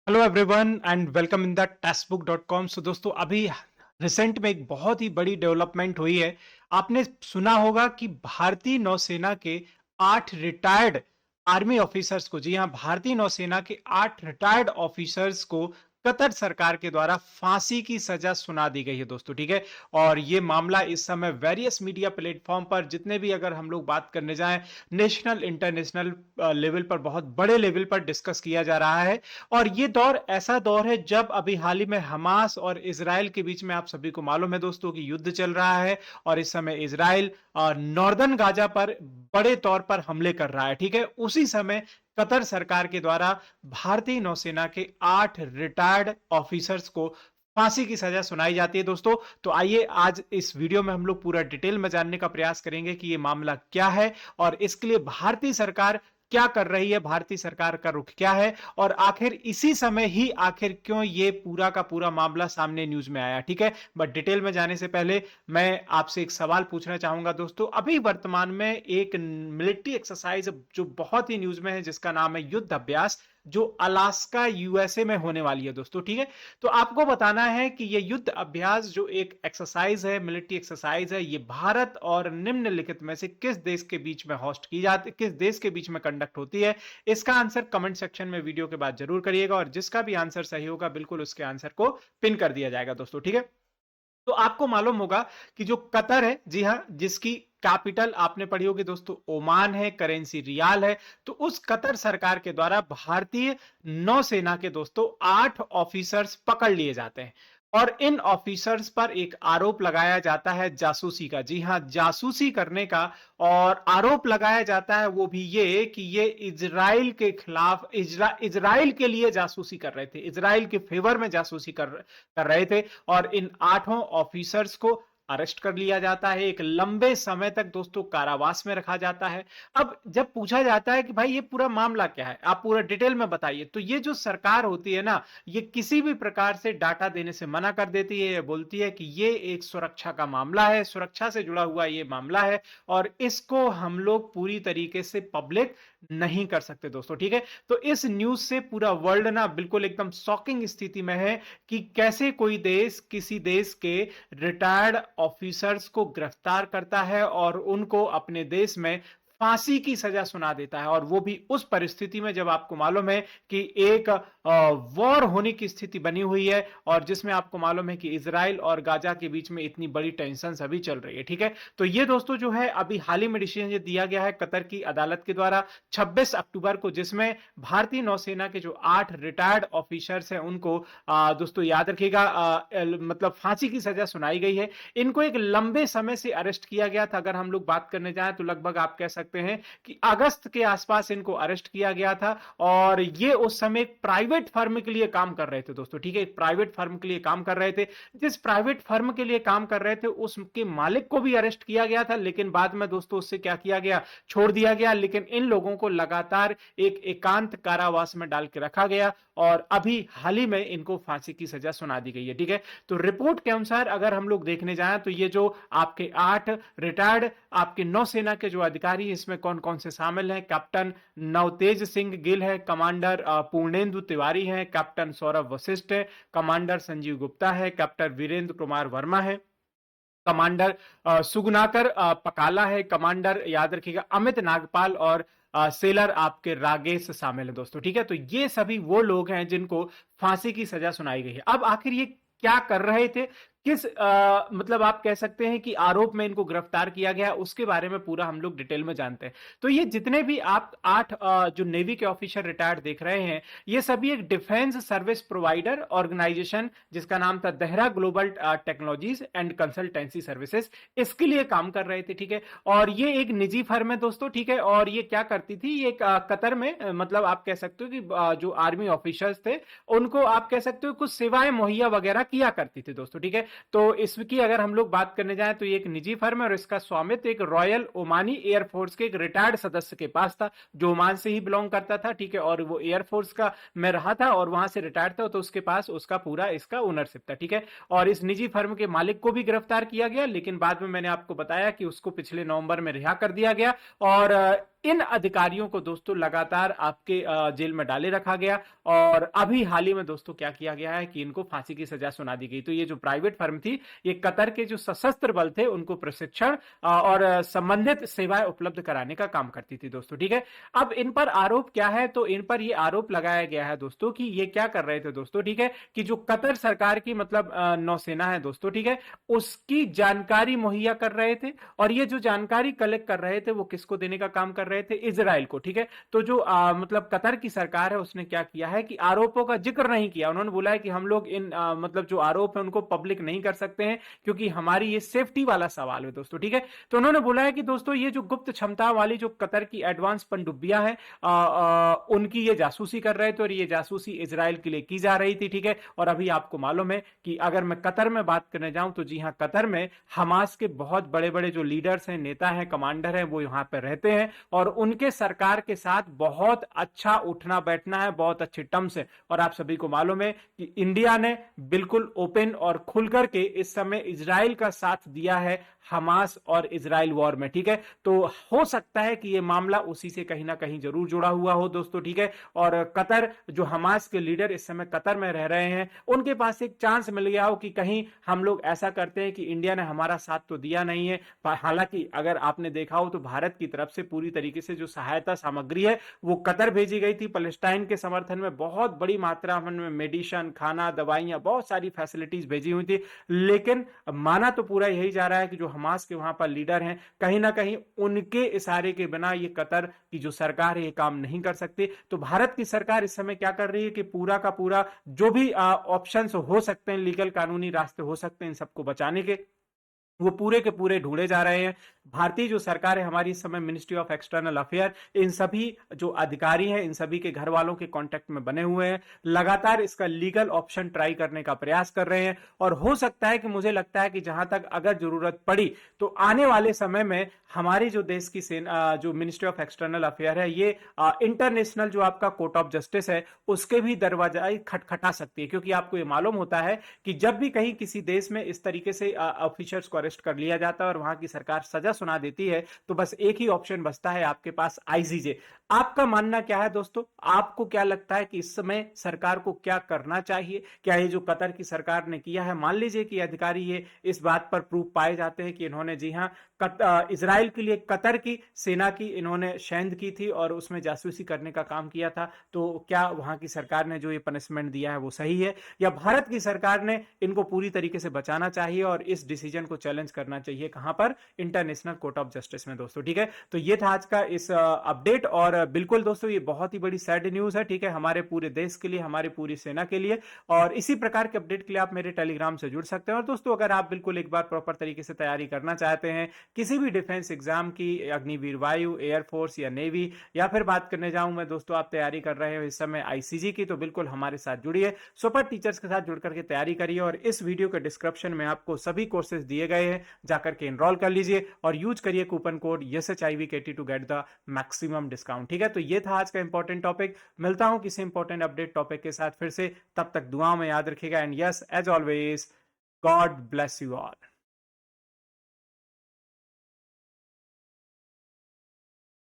Hello everyone and welcome in the textbook dot com. So दोस्तों, अभी recent में एक बहुत ही बड़ी डेवलपमेंट हुई है। आपने सुना होगा कि भारतीय नौसेना के 8 रिटायर्ड आर्मी ऑफिसर्स को, जी हां, भारतीय नौसेना के 8 रिटायर्ड ऑफिसर्स को कतर सरकार के द्वारा फांसी की सजा सुना दी गई है दोस्तों। ठीक है, और ये मामला इस समय वेरियस मीडिया प्लेटफॉर्म पर, जितने भी अगर हम लोग बात करने जाएं, नेशनल इंटरनेशनल लेवल पर, बहुत बड़े लेवल पर डिस्कस किया जा रहा है। और ये दौर ऐसा दौर है जब अभी हाल ही में हमास और इजराइल के बीच में, आप सभी को मालूम है दोस्तों, कि युद्ध चल रहा है। और इस समय इजराइल नॉर्दर्न गाजा पर बड़े तौर पर हमले कर रहा है। ठीक है, उसी समय कतर सरकार के द्वारा भारतीय नौसेना के 8 रिटायर्ड ऑफिसर्स को फांसी की सजा सुनाई जाती है दोस्तों। तो आइए आज इस वीडियो में हम लोग पूरा डिटेल में जानने का प्रयास करेंगे कि ये मामला क्या है और इसके लिए भारतीय सरकार क्या कर रही है, भारतीय सरकार का रुख क्या है, और आखिर इसी समय ही आखिर क्यों ये पूरा का पूरा मामला सामने न्यूज में आया। ठीक है, बट डिटेल में जाने से पहले मैं आपसे एक सवाल पूछना चाहूंगा दोस्तों। अभी वर्तमान में एक मिलिट्री एक्सरसाइज जो बहुत ही न्यूज में है, जिसका नाम है युद्ध अभ्यास, जो अलास्का यूएसए में होने वाली है दोस्तों। ठीक है, तो आपको बताना है कि ये युद्ध अभ्यास जो एक एक्सरसाइज है, मिलिट्री एक्सरसाइज है, ये भारत और निम्नलिखित में से किस देश के बीच में होस्ट की जाती, किस देश के बीच में कंडक्ट होती है। इसका आंसर कमेंट सेक्शन में वीडियो के बाद जरूर करिएगा, और जिसका भी आंसर सही होगा बिल्कुल उसके आंसर को पिन कर दिया जाएगा दोस्तों। ठीक है, तो आपको मालूम होगा कि जो कतर है, जी हां, जिसकी कैपिटल आपने पढ़ी होगी दोस्तों ओमान है, करेंसी रियाल है। तो उस कतर सरकार के द्वारा भारतीय नौसेना के दोस्तों 8 ऑफिसर्स पकड़ लिए जाते हैं, और इन ऑफिसर्स पर एक आरोप लगाया जाता है जासूसी का। जी हां, जासूसी करने का। और आरोप लगाया जाता है वो भी ये कि ये इजराइल के खिलाफ, इजराइल के लिए जासूसी कर रहे थे, इजराइल के फेवर में जासूसी कर रहे थे। और इन 8 ऑफिसर्स को अरेस्ट कर लिया जाता है, एक लंबे समय तक दोस्तों कारावास में रखा जाता है। अब जब पूछा जाता है कि भाई ये पूरा मामला क्या है, आप पूरा डिटेल में बताइए, तो ये जो सरकार होती है ना, ये किसी भी प्रकार से डाटा देने से मना कर देती है। ये बोलती है कि ये एक सुरक्षा का मामला है, सुरक्षा से जुड़ा हुआ ये मामला है, और इसको हम लोग पूरी तरीके से पब्लिक नहीं कर सकते दोस्तों। ठीक है, तो इस न्यूज से पूरा वर्ल्ड ना बिल्कुल एकदम शॉकिंग स्थिति में है कि कैसे कोई देश किसी देश के रिटायर्ड ऑफिसर्स को गिरफ्तार करता है और उनको अपने देश में फांसी की सजा सुना देता है, और वो भी उस परिस्थिति में जब आपको मालूम है कि एक वॉर होने की स्थिति बनी हुई है, और जिसमें आपको मालूम है कि इजराइल और गाजा के बीच में इतनी बड़ी टेंशन अभी चल रही है। ठीक है, तो ये दोस्तों जो है अभी हाल ही में डिसीजन दिया गया है कतर की अदालत के द्वारा 26 अक्टूबर को, जिसमें भारतीय नौसेना के जो 8 रिटायर्ड ऑफिसर्स हैं उनको दोस्तों याद रखिएगा, मतलब फांसी की सजा सुनाई गई है। इनको एक लंबे समय से अरेस्ट किया गया था। अगर हम लोग बात करने जाएं तो लगभग आप कह सकते हैं कि अगस्त के आसपास इनको अरेस्ट किया गया था, और ये उस समय एक प्राइवेट फर्म के लिए काम कर रहे थे दोस्तों। ठीक है, एक प्राइवेट फर्म के लिए काम कर रहे थे। जिस प्राइवेट फर्म के लिए काम कर रहे थे उसके मालिक को भी अरेस्ट किया गया था, लेकिन बाद में दोस्तों उससे क्या किया गया, छोड़ दिया गया। लेकिन इन लोगों को लगातार एक एकांत कारावास में डाल के रखा गया, और अभी हाल ही में इनको फांसी की सजा सुना दी गई है। ठीक है, तो रिपोर्ट के अनुसार अगर हम लोग देखने जाएं तो ये जो आपके 8 रिटायर्ड आपके नौसेना के जो अधिकारी, इसमें कौन कौन से शामिल हैं, कैप्टन नवतेज सिंह गिल है, कमांडर पूर्णेंदु तिवारी है, कैप्टन सौरभ वशिष्ठ है, कमांडर संजीव गुप्ता है, कैप्टन वीरेंद्र कुमार वर्मा है, कमांडर सुगुनाकर पकाला है, कमांडर याद रखिएगा अमित नागपाल, और सेलर आपके रागेश शामिल है दोस्तों। ठीक है, तो ये सभी वो लोग हैं जिनको फांसी की सजा सुनाई गई है। अब आखिर ये क्या कर रहे थे, किस मतलब आप कह सकते हैं कि आरोप में इनको गिरफ्तार किया गया, उसके बारे में पूरा हम लोग डिटेल में जानते हैं। तो ये जितने भी आप 8 जो नेवी के ऑफिसर रिटायर्ड देख रहे हैं, ये सभी एक डिफेंस सर्विस प्रोवाइडर ऑर्गेनाइजेशन, जिसका नाम था Dehra global technologies and consultancy services, इसके लिए काम कर रहे थे। ठीक है, और ये एक निजी फर्म है दोस्तों। ठीक है, और ये क्या करती थी, ये कतर में मतलब आप कह सकते हो कि जो आर्मी ऑफिसर्स थे उनको आप कह सकते हो कुछ सेवाएं मुहैया वगैरह किया करती थी दोस्तों। ठीक है, तो इसकी अगर हम लोग बात करने जाएं तो ये एक निजी फर्म है, और इसका स्वामित्व एक रॉयल ओमानी एयरफोर्स के एक रिटायर्ड सदस्य के पास था, जो ओमान से ही बिलोंग करता था। ठीक है, और वो एयरफोर्स का में रहा था और वहां से रिटायर्ड था, तो उसके पास उसका पूरा इसका ओनरशिप था। ठीक है, और इस निजी फर्म के मालिक को भी गिरफ्तार किया गया, लेकिन बाद में मैंने आपको बताया कि उसको पिछले नवंबर में रिहा कर दिया गया। और इन अधिकारियों को दोस्तों लगातार आपके जेल में डाले रखा गया और अभी हाल ही में दोस्तों क्या किया गया है कि इनको फांसी की सजा सुना दी गई। तो ये जो प्राइवेट फर्म थी, ये कतर के जो सशस्त्र बल थे उनको प्रशिक्षण और संबंधित सेवाएं उपलब्ध कराने का काम करती थी दोस्तों, ठीक है। अब इन पर आरोप क्या है, तो इन पर ये आरोप लगाया गया है दोस्तों कि ये क्या कर रहे थे दोस्तों, ठीक है, कि जो कतर सरकार की मतलब नौसेना है दोस्तों, ठीक है, उसकी जानकारी मुहैया कर रहे थे और ये जो जानकारी कलेक्ट कर रहे थे वो किसको देने का काम कर रहे थे, इजराइल को, ठीक है। तो जो मतलब कतर की सरकार है उसने क्या किया है कि आरोपों का जिक्र नहीं किया। उन्होंने बोला है कि हम लोग इन मतलब जो आरोप है उनको पब्लिक नहीं कर सकते हैं क्योंकि हमारी ये सेफ्टी वाला सवाल है दोस्तों, ठीक है। तो उन्होंने बोला है कि दोस्तों ये जो गुप्त क्षमता वाली जो कतर की एडवांस पनडुब्बियां हैं उनकी ये जासूसी कर रहे थे और ये जासूसी इजराइल के लिए की जा रही थी, ठीक है। और अभी आपको मालूम है कि अगर मैं कतर में बात करने जाऊं तो जी हां, कतर में हमास के बहुत बड़े बड़े जो लीडर्स हैं, नेता हैं, कमांडर हैं, वो यहां पर रहते हैं और उनके सरकार के साथ बहुत अच्छा उठना बैठना है, बहुत अच्छे टर्म्स है। और आप सभी को मालूम है कि इंडिया ने बिल्कुल ओपन और खुलकर के इस समय इजराइल का साथ दिया है हमास और इजराइल वॉर में, ठीक है। तो हो सकता है कि यह मामला उसी से कहीं ना कहीं जरूर जुड़ा हुआ हो दोस्तों, ठीक है। और कतर जो हमास के लीडर इस समय कतर में रह रहे हैं, उनके पास एक चांस मिल गया हो कि कहीं हम लोग ऐसा करते हैं कि इंडिया ने हमारा साथ तो दिया नहीं है, हालांकि अगर आपने देखा हो तो भारत की तरफ से पूरी तरीके से जो सहायता सामग्री है वो कतर भेजी गई थी पैलेस्टाइन के समर्थन में। बहुत बड़ी मात्रा में मेडिसिन, खाना, दवाइयां, बहुत सारी फैसिलिटीज भेजी हुई थी। लेकिन माना तो पूरा यही जा रहा है कि जो हमास के वहां पर लीडर हैं, कहीं ना कहीं उनके इशारे के बिना ये कतर की जो सरकार है ये काम नहीं कर सकती। तो भारत की सरकार इस समय क्या कर रही है कि पूरा का पूरा जो भी ऑप्शंस हो सकते हैं, लीगल कानूनी रास्ते हो सकते हैं इन सबको बचाने के, वो पूरे के पूरे ढूंढे जा रहे हैं। भारतीय जो सरकार है हमारी इस समय मिनिस्ट्री ऑफ एक्सटर्नल अफेयर, इन सभी जो अधिकारी हैं इन सभी के घर वालों के कांटेक्ट में बने हुए हैं, लगातार इसका लीगल ऑप्शन ट्राई करने का प्रयास कर रहे हैं। और हो सकता है कि मुझे लगता है कि जहां तक अगर जरूरत पड़ी तो आने वाले समय में हमारी जो देश की सेना जो मिनिस्ट्री ऑफ एक्सटर्नल अफेयर है ये इंटरनेशनल जो आपका कोर्ट ऑफ जस्टिस है उसके भी दरवाजा खटखटा सकती है। क्योंकि आपको ये मालूम होता है कि जब भी कहीं किसी देश में इस तरीके से ऑफिसर्स को अरेस्ट कर लिया जाता है और वहां की सरकार सजा सुना देती है तो बस एक ही ऑप्शन बचता है आपके पास, आईसीजे। आपका मानना क्या है दोस्तों? आपको क्या लगता है कि इस समय सरकार को क्या करना चाहिए? क्या ये जो कतर की सरकार ने किया है, मान लीजिए कि अधिकारी ये इस बात पर प्रूफ पाए जाते हैं कि इन्होंने जी हां इजराइल के लिए कतर की सेना की इन्होंने शैंद की थी और उसमें जासूसी करने का काम किया था, तो क्या वहां की सरकार ने जो ये पनिशमेंट दिया है वो सही है, या भारत की सरकार ने इनको पूरी तरीके से बचाना चाहिए और इस डिसीजन को चैलेंज करना चाहिए कहां पर? इंटरनेशनल कोर्ट ऑफ जस्टिस में दोस्तों, ठीक है। तो ये था आज का इस अपडेट और बिल्कुल दोस्तों ये बहुत ही बड़ी सैड न्यूज है, ठीक है, हमारे पूरे देश के लिए, हमारी पूरी सेना के लिए। और इसी प्रकार के अपडेट के लिए आप मेरे टेलीग्राम से जुड़ सकते हैं। और दोस्तों अगर आप बिल्कुल एक बार प्रॉपर तरीके से तैयारी करना चाहते हैं किसी भी डिफेंस एग्जाम की, अग्निवीर वायु, एयरफोर्स या नेवी, या फिर बात करने जाऊं मैं दोस्तों आप तैयारी कर रहे हो इस समय आईसीजी की, तो बिल्कुल हमारे साथ जुड़िए, सुपर टीचर्स के साथ जुड़ करके तैयारी करिए। और इस वीडियो के डिस्क्रिप्शन में आपको सभी कोर्सेज दिए गए हैं, जाकर के एनरोल कर लीजिए और यूज करिए coupon code YesHIVKT to get the maximum discount, ठीक है। तो ये था आज का इंपॉर्टेंट टॉपिक। मिलता हूं किसी इंपॉर्टेंट अपडेट टॉपिक के साथ फिर से, तब तक दुआओं में याद रखिएगा and yes as always God bless you all.